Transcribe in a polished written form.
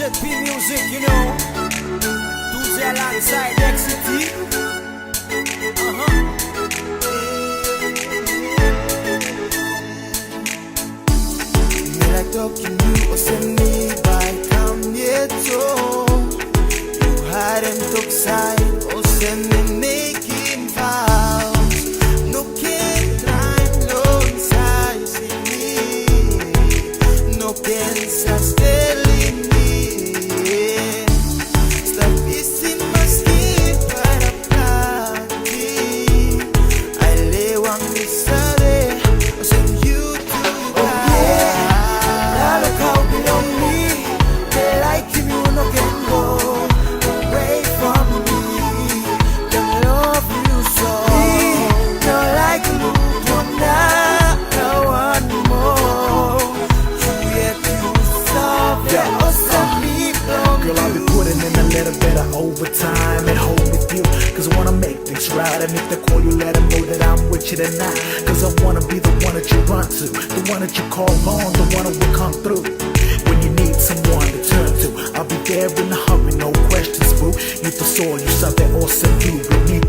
ZP Music, you know. DJ alongside XCT. Me like talking you or send me by come here too. You had him took side or send me making vows. No can climb no size in me. No can sustain me. Stop missing my sleep but I'm party. I lay one beside I send you to Lalokau below me. They like him, you no can go away from me. They love you so. No like you, no one more. You yet you stop. Yeah. Awesome people. Girl, I'll be putting in a little bit of overtime and hold with you, cause I wanna make things right. And if they call you, let them know that I'm with you tonight. Cause I wanna be the one that you run to, the one that you call on, the one that will come through when you need someone to turn to. I'll be there in a hurry, no questions, boo. You the soul, you something awesome, you with me